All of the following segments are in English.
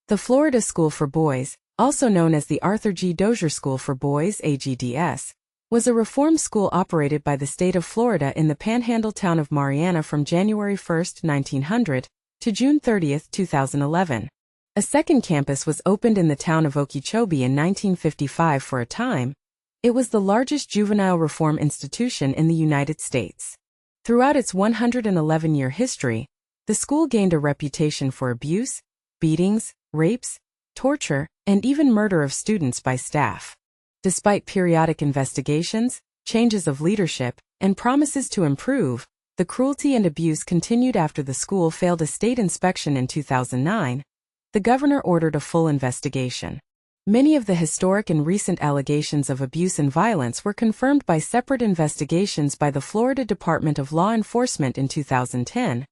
The Florida School for Boys, also known as the Arthur G. Dozier School for Boys (AGDS), was a reform school operated by the state of Florida in the panhandle town of Marianna from January 1, 1900, to June 30, 2011. A second campus was opened in the town of Okeechobee in 1955 for a time. It was the largest juvenile reform institution in the United States. Throughout its 111-year history, the school gained a reputation for abuse, beatings, rapes, torture, and even murder of students by staff. Despite periodic investigations, changes of leadership, and promises to improve, the cruelty and abuse continued after the school failed a state inspection in 2009. The governor ordered a full investigation. Many of the historic and recent allegations of abuse and violence were confirmed by separate investigations by the Florida Department of Law Enforcement in 2010,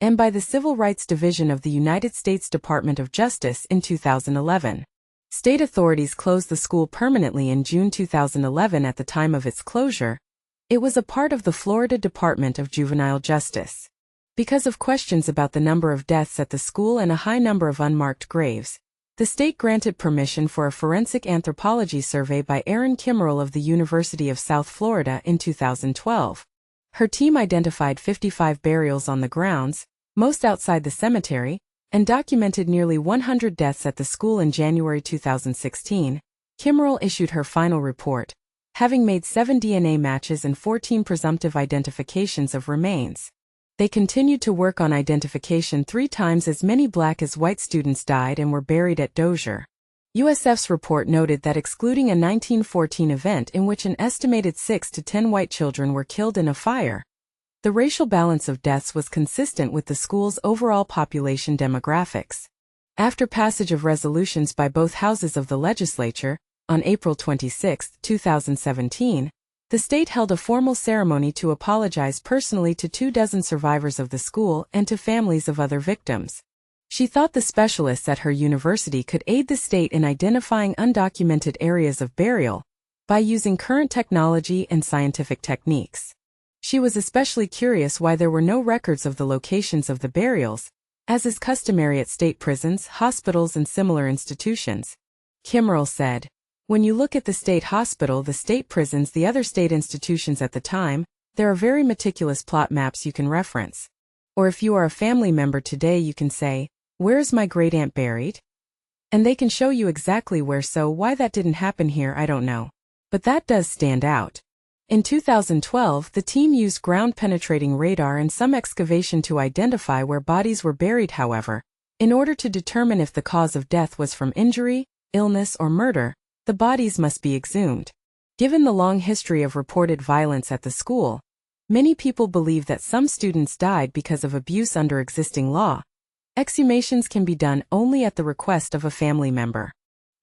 and by the Civil Rights Division of the United States Department of Justice in 2011. State authorities closed the school permanently in June 2011 at the time of its closure. It was a part of the Florida Department of Juvenile Justice. Because of questions about the number of deaths at the school and a high number of unmarked graves, the state granted permission for a forensic anthropology survey by Erin Kimmerell of the University of South Florida in 2012. Her team identified 55 burials on the grounds, most outside the cemetery, and documented nearly 100 deaths at the school in January 2016. Kimmerell issued her final report, having made 7 DNA matches and 14 presumptive identifications of remains. They continued to work on identification 3 times as many black as white students died and were buried at Dozier. USF's report noted that excluding a 1914 event in which an estimated 6 to 10 white children were killed in a fire, the racial balance of deaths was consistent with the school's overall population demographics. After passage of resolutions by both houses of the legislature, on April 26, 2017, the state held a formal ceremony to apologize personally to 24 survivors of the school and to families of other victims. She thought the specialists at her university could aid the state in identifying undocumented areas of burial by using current technology and scientific techniques. She was especially curious why there were no records of the locations of the burials, as is customary at state prisons, hospitals, and similar institutions. Kimmerell said, "When you look at the state hospital, the state prisons, the other state institutions at the time, there are very meticulous plot maps you can reference. Or if you are a family member today, you can say, 'Where is my great-aunt buried?' And they can show you exactly where, so why that didn't happen here, I don't know. But that does stand out." In 2012, the team used ground-penetrating radar and some excavation to identify where bodies were buried. However, in order to determine if the cause of death was from injury, illness, or murder, the bodies must be exhumed. Given the long history of reported violence at the school, many people believe that some students died because of abuse under existing law. Exhumations can be done only at the request of a family member.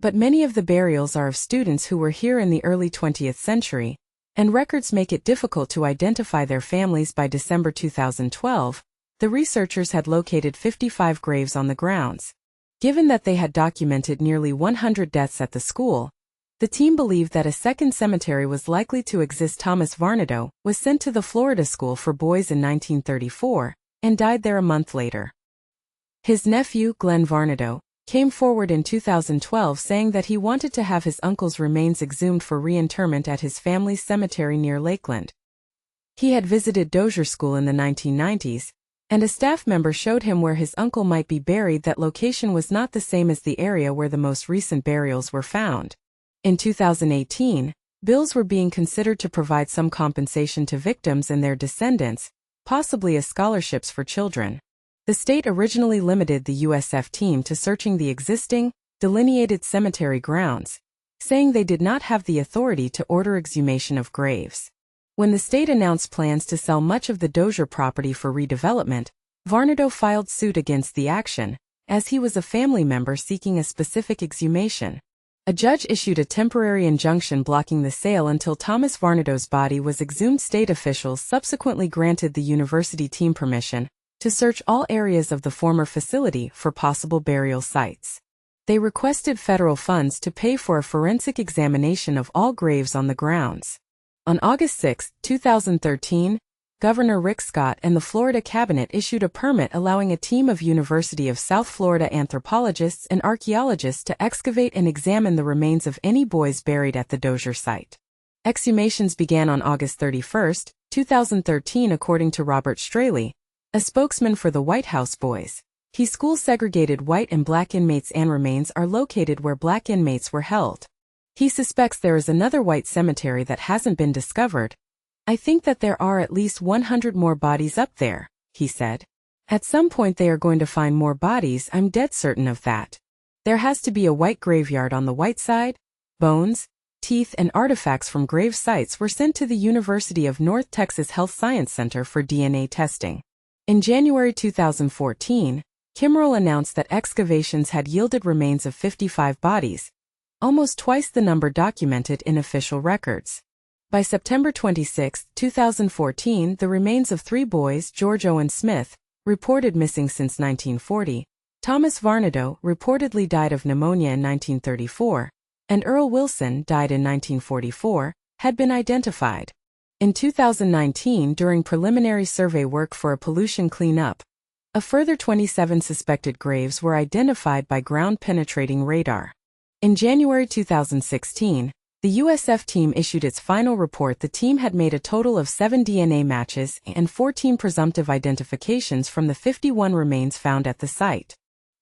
But many of the burials are of students who were here in the early 20th century, and records make it difficult to identify their families. By December 2012, the researchers had located 55 graves on the grounds. Given that they had documented nearly 100 deaths at the school, the team believed that a second cemetery was likely to exist. Thomas Varnado was sent to the Florida School for Boys in 1934 and died there a month later. His nephew, Glenn Varnado, came forward in 2012 saying that he wanted to have his uncle's remains exhumed for reinterment at his family's cemetery near Lakeland. He had visited Dozier School in the 1990s, and a staff member showed him where his uncle might be buried. That location was not the same as the area where the most recent burials were found. In 2018, bills were being considered to provide some compensation to victims and their descendants, possibly as scholarships for children. The state originally limited the USF team to searching the existing, delineated cemetery grounds, saying they did not have the authority to order exhumation of graves. When the state announced plans to sell much of the Dozier property for redevelopment, Varnado filed suit against the action, as he was a family member seeking a specific exhumation. A judge issued a temporary injunction blocking the sale until Thomas Varnado's body was exhumed. State officials subsequently granted the university team permission to search all areas of the former facility for possible burial sites. They requested federal funds to pay for a forensic examination of all graves on the grounds. On August 6, 2013, Governor Rick Scott and the Florida cabinet issued a permit allowing a team of University of South Florida anthropologists and archaeologists to excavate and examine the remains of any boys buried at the Dozier site. Exhumations began on August 31, 2013, according to Robert Straley, a spokesman for the White House Boys. School-segregated white and black inmates and remains are located where black inmates were held. He suspects there is another white cemetery that hasn't been discovered. I think that there are at least 100 more bodies up there, he said. At some point they are going to find more bodies, I'm dead certain of that. There has to be a white graveyard on the white side. Bones, teeth and artifacts from grave sites were sent to the University of North Texas Health Science Center for DNA testing. In January 2014, Kimmerell announced that excavations had yielded remains of 55 bodies, almost twice the number documented in official records. By September 26, 2014, the remains of 3 boys, George Owen Smith, reported missing since 1940, Thomas Varnado, reportedly died of pneumonia in 1934, and Earl Wilson, died in 1944, had been identified. In 2019, during preliminary survey work for a pollution cleanup, a further 27 suspected graves were identified by ground-penetrating radar. In January 2016, the USF team issued its final report. The team had made a total of 7 DNA matches and 14 presumptive identifications from the 51 remains found at the site.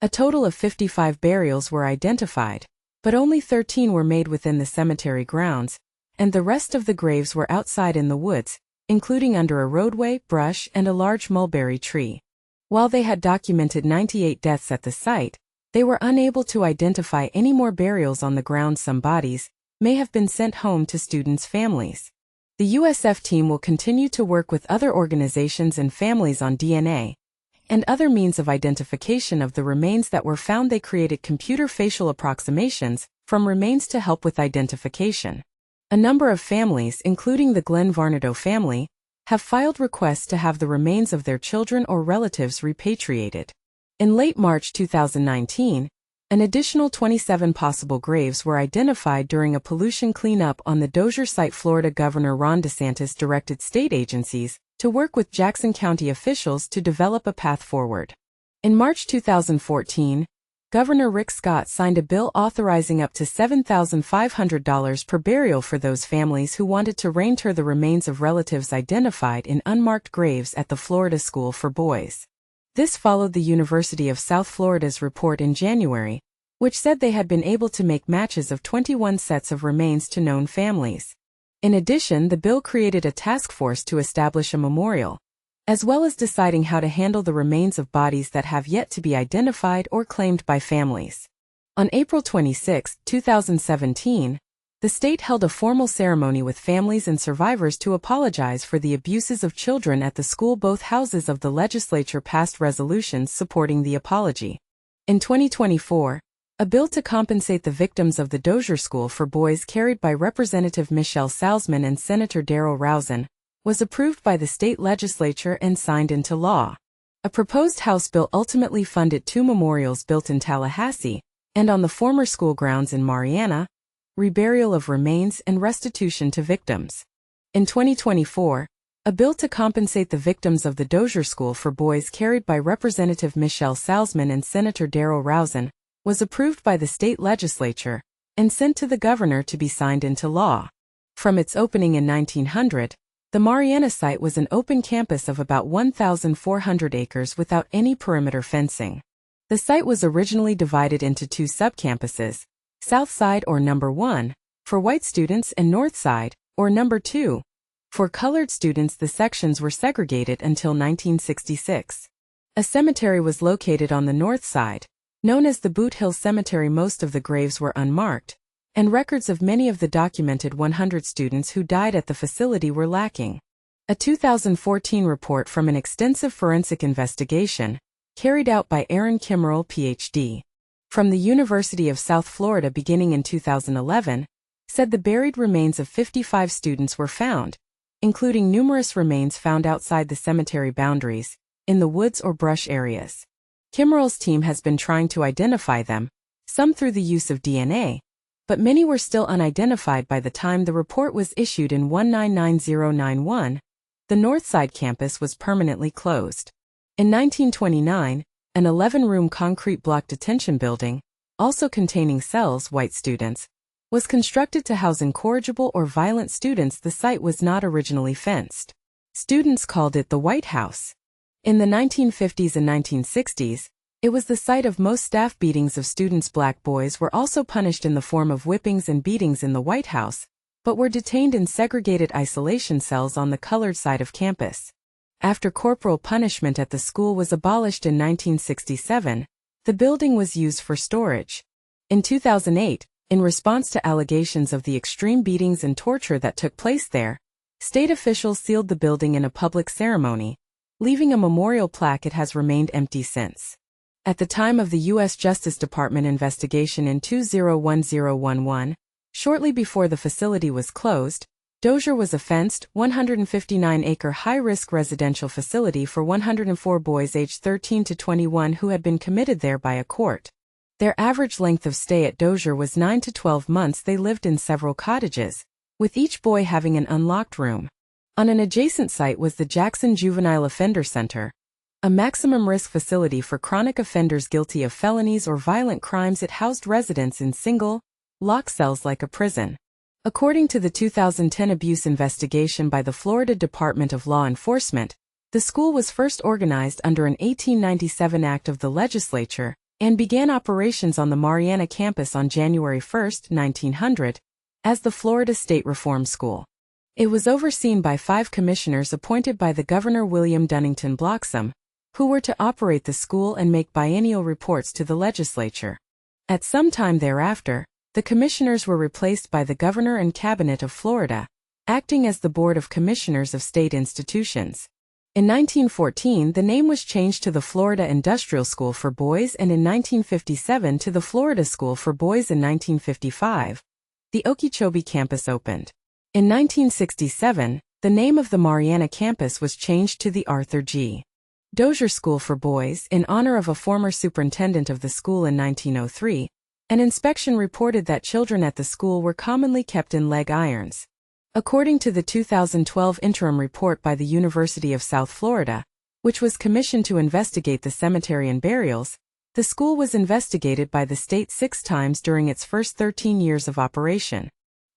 A total of 55 burials were identified, but only 13 were made within the cemetery grounds, and the rest of the graves were outside in the woods, including under a roadway, brush, and a large mulberry tree. While they had documented 98 deaths at the site, they were unable to identify any more burials on the ground. Some bodies may have been sent home to students' families. The USF team will continue to work with other organizations and families on DNA and other means of identification of the remains that were found. They created computer facial approximations from remains to help with identification. A number of families, including the Glenn Varnado family, have filed requests to have the remains of their children or relatives repatriated. In late March 2019, an additional 27 possible graves were identified during a pollution cleanup on the Dozier site. Florida Governor Ron DeSantis directed state agencies to work with Jackson County officials to develop a path forward. In March 2014, Governor Rick Scott signed a bill authorizing up to $7,500 per burial for those families who wanted to reinter the remains of relatives identified in unmarked graves at the Florida School for Boys. This followed the University of South Florida's report in January, which said they had been able to make matches of 21 sets of remains to known families. In addition, the bill created a task force to establish a memorial, as well as deciding how to handle the remains of bodies that have yet to be identified or claimed by families. On April 26, 2017, the state held a formal ceremony with families and survivors to apologize for the abuses of children at the school. Both houses of the legislature passed resolutions supporting the apology. In 2024, a bill to compensate the victims of the Dozier School for Boys, carried by Representative Michelle Salzman and Senator Darrell Rosen, was approved by the state legislature and signed into law. A proposed House bill ultimately funded 2 memorials built in Tallahassee and on the former school grounds in Marianna, reburial of remains and restitution to victims. In 2024, a bill to compensate the victims of the Dozier School for Boys, carried by Representative Michelle Salzman and Senator Darrell Rosen, was approved by the state legislature and sent to the governor to be signed into law. From its opening in 1900, the Marianna site was an open campus of about 1,400 acres without any perimeter fencing. The site was originally divided into 2 subcampuses, South Side or Number 1, for white students, and North Side, or Number 2. For colored students, the sections were segregated until 1966. A cemetery was located on the north side, known as the Boot Hill Cemetery. Most of the graves were unmarked, and records of many of the documented 100 students who died at the facility were lacking. A 2014 report from an extensive forensic investigation, carried out by Aaron Kimmerell, Ph.D., from the University of South Florida beginning in 2011, said the buried remains of 55 students were found, including numerous remains found outside the cemetery boundaries, in the woods or brush areas. Kimmerell's team has been trying to identify them, some through the use of DNA, but many were still unidentified by the time the report was issued in 199091. the Northside campus was permanently closed. In 1929, an 11-room concrete block detention building, also containing cells white students, was constructed to house incorrigible or violent students. The site was not originally fenced. Students called it the White House. In the 1950s and 1960s, it was the site of most staff beatings of students. Black boys were also punished in the form of whippings and beatings in the White House, but were detained in segregated isolation cells on the colored side of campus. After corporal punishment at the school was abolished in 1967, the building was used for storage. In 2008, in response to allegations of the extreme beatings and torture that took place there, state officials sealed the building in a public ceremony, leaving a memorial plaque. It has remained empty since. At the time of the U.S. Justice Department investigation in 201011, shortly before the facility was closed, Dozier was a fenced, 159-acre high-risk residential facility for 104 boys aged 13 to 21 who had been committed there by a court. Their average length of stay at Dozier was 9 to 12 months. They lived in several cottages, with each boy having an unlocked room. On an adjacent site was the Jackson Juvenile Offender Center, a maximum-risk facility for chronic offenders guilty of felonies or violent crimes. It housed residents in single, locked cells like a prison. According to the 2010 abuse investigation by the Florida Department of Law Enforcement, the school was first organized under an 1897 act of the legislature and began operations on the Mariana campus on January 1, 1900, as the Florida State Reform School. It was overseen by 5 commissioners appointed by the Governor William Dunnington Bloxham, who were to operate the school and make biennial reports to the legislature. At some time thereafter, the commissioners were replaced by the Governor and Cabinet of Florida, acting as the Board of Commissioners of state institutions. In 1914, the name was changed to the Florida Industrial School for Boys, and in 1957 to the Florida School for Boys. In 1955, the Okeechobee campus opened. In 1967, the name of the Mariana campus was changed to the Arthur G. Dozier School for Boys in honor of a former superintendent of the school. In 1903, an inspection reported that children at the school were commonly kept in leg irons. According to the 2012 interim report by the University of South Florida, which was commissioned to investigate the cemetery and burials, the school was investigated by the state 6 times during its first 13 years of operation.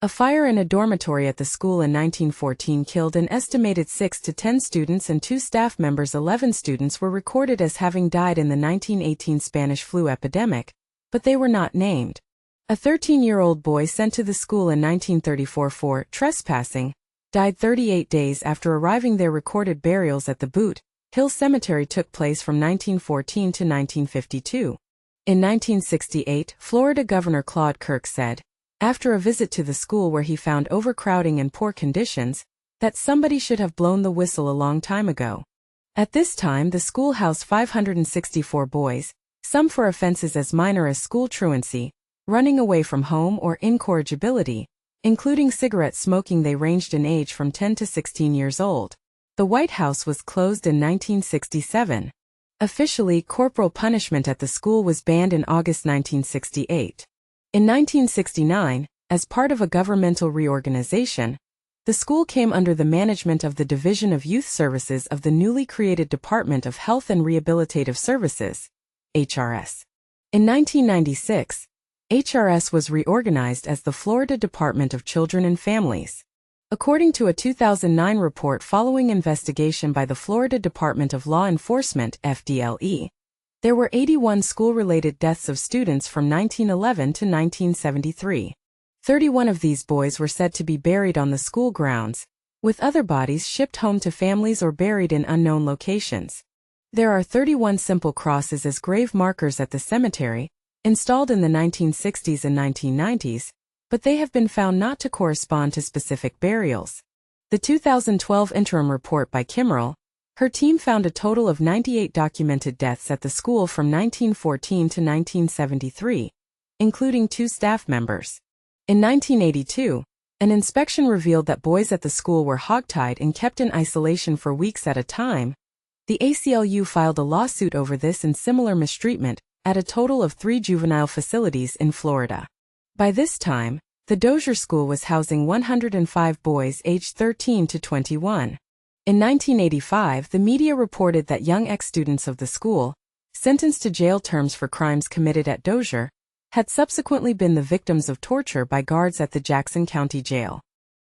A fire in a dormitory at the school in 1914 killed an estimated 6 to 10 students and 2 staff members. 11 students were recorded as having died in the 1918 Spanish flu epidemic, but they were not named. A 13-year-old boy sent to the school in 1934 for trespassing died 38 days after arriving there. Recorded burials at the Boot Hill Cemetery took place from 1914 to 1952. In 1968, Florida Governor Claude Kirk said, after a visit to the school where he found overcrowding and poor conditions, that somebody should have blown the whistle a long time ago. At this time, the school housed 564 boys, some for offenses as minor as school truancy, running away from home, or incorrigibility, including cigarette smoking. They ranged in age from 10 to 16 years old. The White House was closed in 1967. Officially, corporal punishment at the school was banned in August 1968. In 1969, as part of a governmental reorganization, the school came under the management of the Division of Youth Services of the newly created Department of Health and Rehabilitative Services, HRS. In 1996, HRS was reorganized as the Florida Department of Children and Families. According to a 2009 report following investigation by the Florida Department of Law Enforcement, FDLE, there were 81 school-related deaths of students from 1911 to 1973. 31 of these boys were said to be buried on the school grounds, with other bodies shipped home to families or buried in unknown locations. There are 31 simple crosses as grave markers at the cemetery, installed in the 1960s and 1990s, but they have been found not to correspond to specific burials. The 2012 interim report by Kimmerl, her team found a total of 98 documented deaths at the school from 1914 to 1973, including 2 staff members. In 1982, an inspection revealed that boys at the school were hogtied and kept in isolation for weeks at a time. The ACLU filed a lawsuit over this and similar mistreatment at a total of 3 juvenile facilities in Florida. By this time, the Dozier School was housing 105 boys aged 13 to 21. In 1985, the media reported that young ex-students of the school, sentenced to jail terms for crimes committed at Dozier, had subsequently been the victims of torture by guards at the Jackson County Jail.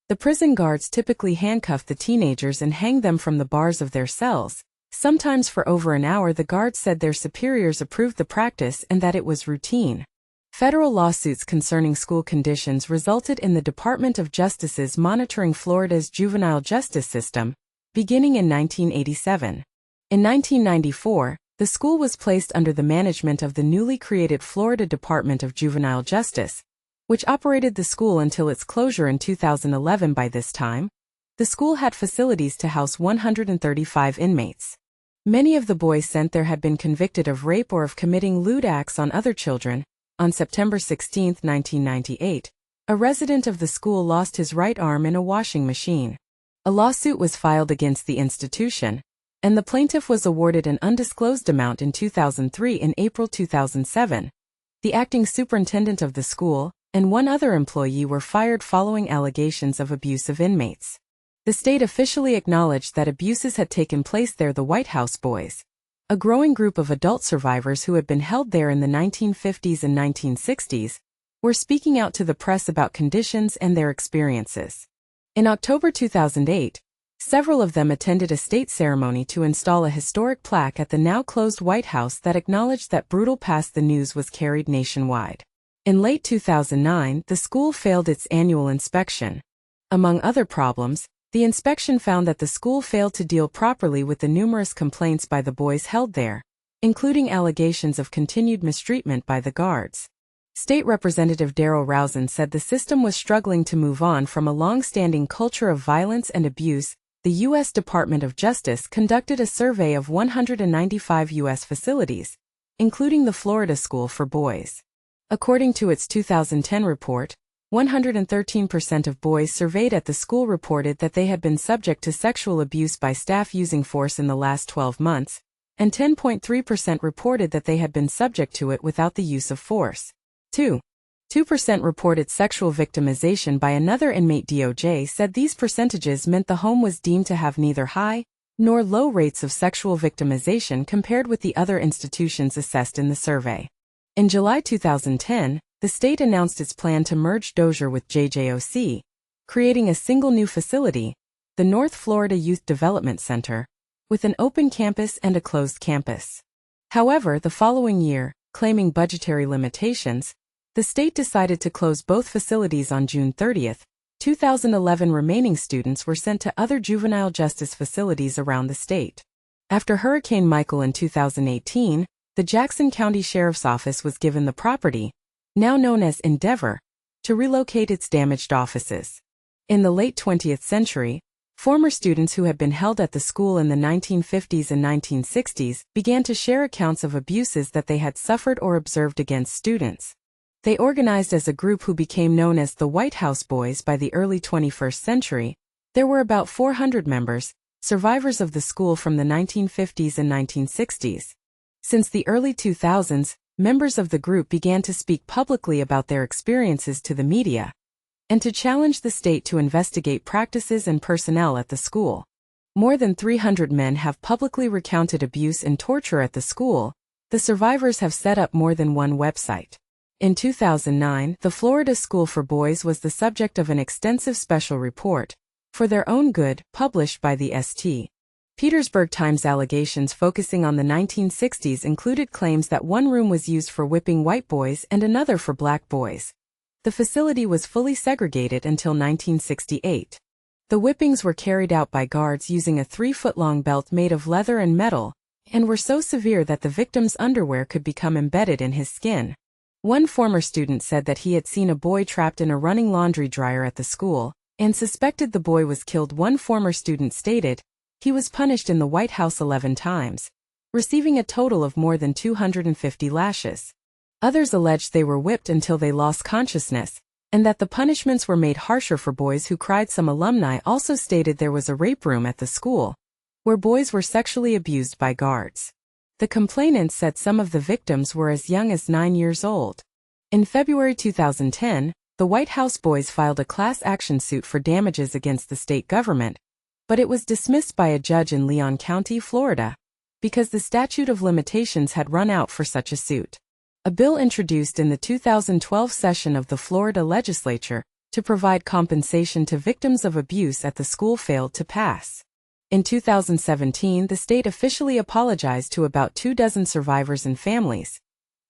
The prison guards typically handcuffed the teenagers and hanged them from the bars of their cells. Sometimes for over an hour. The guards said their superiors approved the practice and that it was routine. Federal lawsuits concerning school conditions resulted in the Department of Justice's monitoring Florida's juvenile justice system, beginning in 1987. In 1994, the school was placed under the management of the newly created Florida Department of Juvenile Justice, which operated the school until its closure in 2011. By this time, the school had facilities to house 135 inmates. Many of the boys sent there had been convicted of rape or of committing lewd acts on other children. On September 16, 1998, a resident of the school lost his right arm in a washing machine. A lawsuit was filed against the institution, and the plaintiff was awarded an undisclosed amount in 2003. In April 2007, the acting superintendent of the school and one other employee were fired following allegations of abuse of inmates. The state officially acknowledged that abuses had taken place there. The White House Boys, a growing group of adult survivors who had been held there in the 1950s and 1960s, were speaking out to the press about conditions and their experiences. In October 2008, several of them attended a state ceremony to install a historic plaque at the now-closed White House that acknowledged that brutal past the news was carried nationwide. In late 2009, the school failed its annual inspection. Among other problems, the inspection found that the school failed to deal properly with the numerous complaints by the boys held there, including allegations of continued mistreatment by the guards. State Representative Darryl Rosen said the system was struggling to move on from a long-standing culture of violence and abuse. The U.S. Department of Justice conducted a survey of 195 U.S. facilities, including the Florida School for Boys. According to its 2010 report, 113% of boys surveyed at the school reported that they had been subject to sexual abuse by staff using force in the last 12 months, and 10.3% reported that they had been subject to it without the use of force. 2% reported sexual victimization by another inmate. DOJ said these percentages meant the home was deemed to have neither high nor low rates of sexual victimization compared with the other institutions assessed in the survey. In July 2010, the state announced its plan to merge Dozier with JJOC, creating a single new facility, the North Florida Youth Development Center, with an open campus and a closed campus. However, the following year, claiming budgetary limitations, the state decided to close both facilities on June 30, 2011. Remaining students were sent to other juvenile justice facilities around the state. After Hurricane Michael in 2018, the Jackson County Sheriff's Office was given the property, now known as Endeavor, to relocate its damaged offices. In the late 20th century, former students who had been held at the school in the 1950s and 1960s began to share accounts of abuses that they had suffered or observed against students. They organized as a group who became known as the White House Boys. By the early 21st century, there were about 400 members, survivors of the school from the 1950s and 1960s. Since the early 2000s, members of the group began to speak publicly about their experiences to the media and to challenge the state to investigate practices and personnel at the school. More than 300 men have publicly recounted abuse and torture at the school. The survivors have set up more than one website. In 2009, the Florida School for Boys was the subject of an extensive special report, For Their Own Good, published by the St. Petersburg Times. Allegations focusing on the 1960s included claims that one room was used for whipping white boys and another for black boys. The facility was fully segregated until 1968. The whippings were carried out by guards using a 3-foot-long belt made of leather and metal, and were so severe that the victim's underwear could become embedded in his skin. One former student said that he had seen a boy trapped in a running laundry dryer at the school, and suspected the boy was killed. One former student stated, he was punished in the White House 11 times, receiving a total of more than 250 lashes. Others alleged they were whipped until they lost consciousness, and that the punishments were made harsher for boys who cried. Some alumni also stated there was a rape room at the school, where boys were sexually abused by guards. The complainants said some of the victims were as young as 9 years old. In February 2010, the White House Boys filed a class action suit for damages against the state government, but it was dismissed by a judge in Leon County, Florida, because the statute of limitations had run out for such a suit. A bill introduced in the 2012 session of the Florida legislature to provide compensation to victims of abuse at the school failed to pass. In 2017, the state officially apologized to about 24 survivors and families.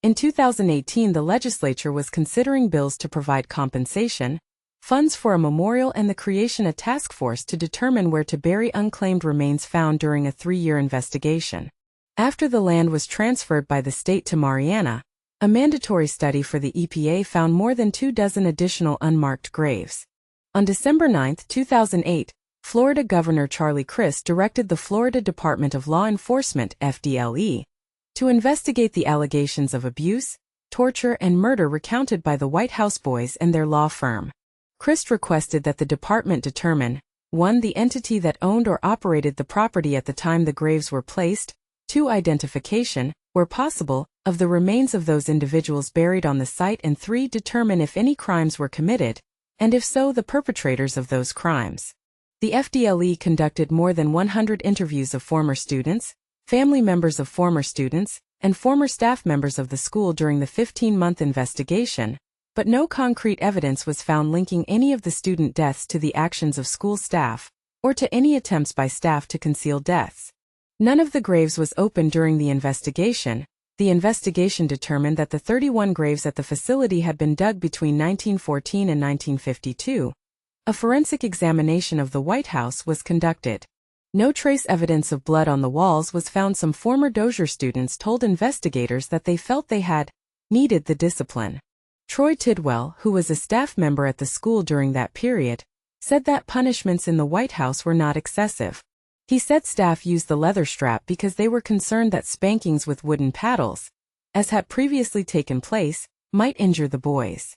In 2018, the legislature was considering bills to provide compensation, funds for a memorial, and the creation of a task force to determine where to bury unclaimed remains found during a 3-year investigation. After the land was transferred by the state to Mariana, a mandatory study for the EPA found more than 24 additional unmarked graves. On December 9, 2008, Florida Governor Charlie Crist directed the Florida Department of Law Enforcement, FDLE, to investigate the allegations of abuse, torture, and murder recounted by the White House Boys and their law firm. Crist requested that the department determine 1. The entity that owned or operated the property at the time the graves were placed, 2. Identification, where possible, of the remains of those individuals buried on the site, and 3. Determine if any crimes were committed, and if so, the perpetrators of those crimes. The FDLE conducted more than 100 interviews of former students, family members of former students, and former staff members of the school during the 15-month investigation, but no concrete evidence was found linking any of the student deaths to the actions of school staff, or to any attempts by staff to conceal deaths. None of the graves was opened during the investigation. The investigation determined that the 31 graves at the facility had been dug between 1914 and 1952. A forensic examination of the White House was conducted. No trace evidence of blood on the walls was found. Some former Dozier students told investigators that they felt they had needed the discipline. Troy Tidwell, who was a staff member at the school during that period, said that punishments in the White House were not excessive. He said staff used the leather strap because they were concerned that spankings with wooden paddles, as had previously taken place, might injure the boys.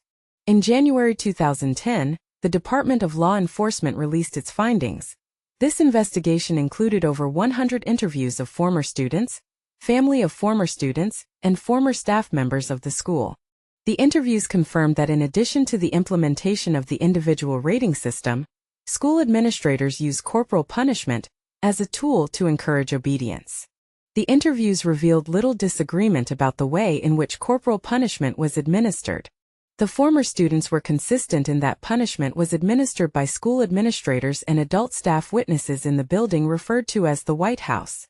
In January 2010, the Department of Law Enforcement released its findings. This investigation included over 100 interviews of former students, family of former students, and former staff members of the school. The interviews confirmed that in addition to the implementation of the individual rating system, school administrators use corporal punishment as a tool to encourage obedience. The interviews revealed little disagreement about the way in which corporal punishment was administered. The former students were consistent in that punishment was administered by school administrators and adult staff witnesses in the building referred to as the White House.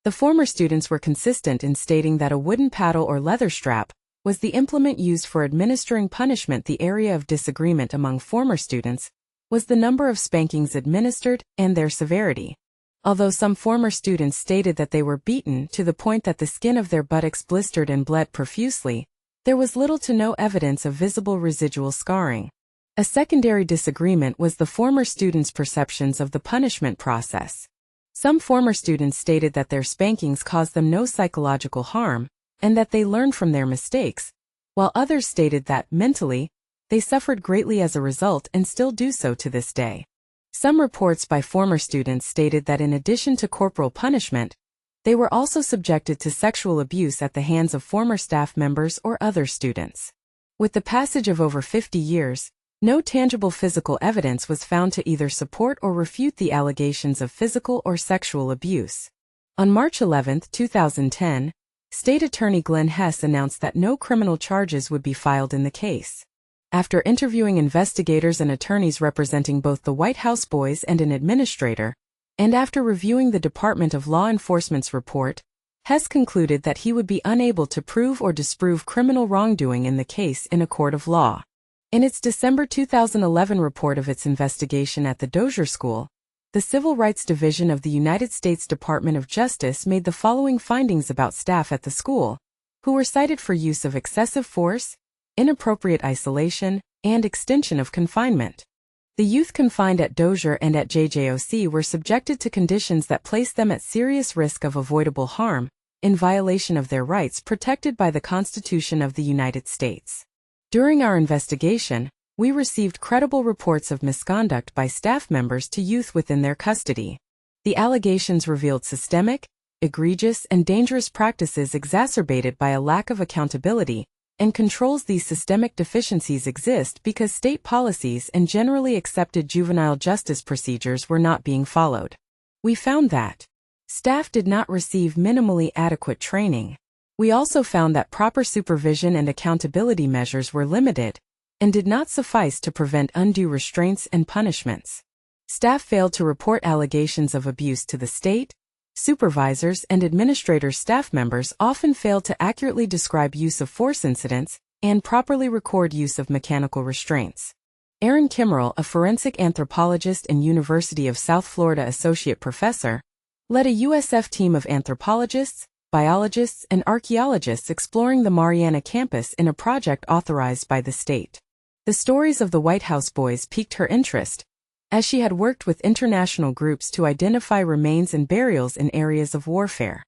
The former students were consistent in stating that a wooden paddle or leather strap was the implement used for administering punishment. The area of disagreement among former students was the number of spankings administered and their severity. Although some former students stated that they were beaten to the point that the skin of their buttocks blistered and bled profusely, there was little to no evidence of visible residual scarring. A secondary disagreement was the former students' perceptions of the punishment process. Some former students stated that their spankings caused them no psychological harm, and that they learned from their mistakes, while others stated that, mentally, they suffered greatly as a result and still do so to this day. Some reports by former students stated that in addition to corporal punishment, they were also subjected to sexual abuse at the hands of former staff members or other students. With the passage of over 50 years, no tangible physical evidence was found to either support or refute the allegations of physical or sexual abuse. On March 11, 2010, State Attorney Glenn Hess announced that no criminal charges would be filed in the case. After interviewing investigators and attorneys representing both the White House Boys and an administrator, and after reviewing the Department of Law Enforcement's report, Hess concluded that he would be unable to prove or disprove criminal wrongdoing in the case in a court of law. In its December 2011 report of its investigation at the Dozier School, the Civil Rights Division of the United States Department of Justice made the following findings about staff at the school, who were cited for use of excessive force, inappropriate isolation, and extension of confinement. The youth confined at Dozier and at JJOC were subjected to conditions that placed them at serious risk of avoidable harm, in violation of their rights protected by the Constitution of the United States. During our investigation, we received credible reports of misconduct by staff members to youth within their custody. The allegations revealed systemic, egregious, and dangerous practices exacerbated by a lack of accountability, and controls. These systemic deficiencies exist because state policies and generally accepted juvenile justice procedures were not being followed. We found that staff did not receive minimally adequate training. We also found that proper supervision and accountability measures were limited and did not suffice to prevent undue restraints and punishments. Staff failed to report allegations of abuse to the state. Supervisors and administrators. Staff members often failed to accurately describe use of force incidents and properly record use of mechanical restraints. Aaron Kimmerell, a forensic anthropologist and University of South Florida associate professor, led a USF team of anthropologists, biologists, and archaeologists exploring the Mariana campus in a project authorized by the state. The stories of the White House boys piqued her interest, as she had worked with international groups to identify remains and burials in areas of warfare.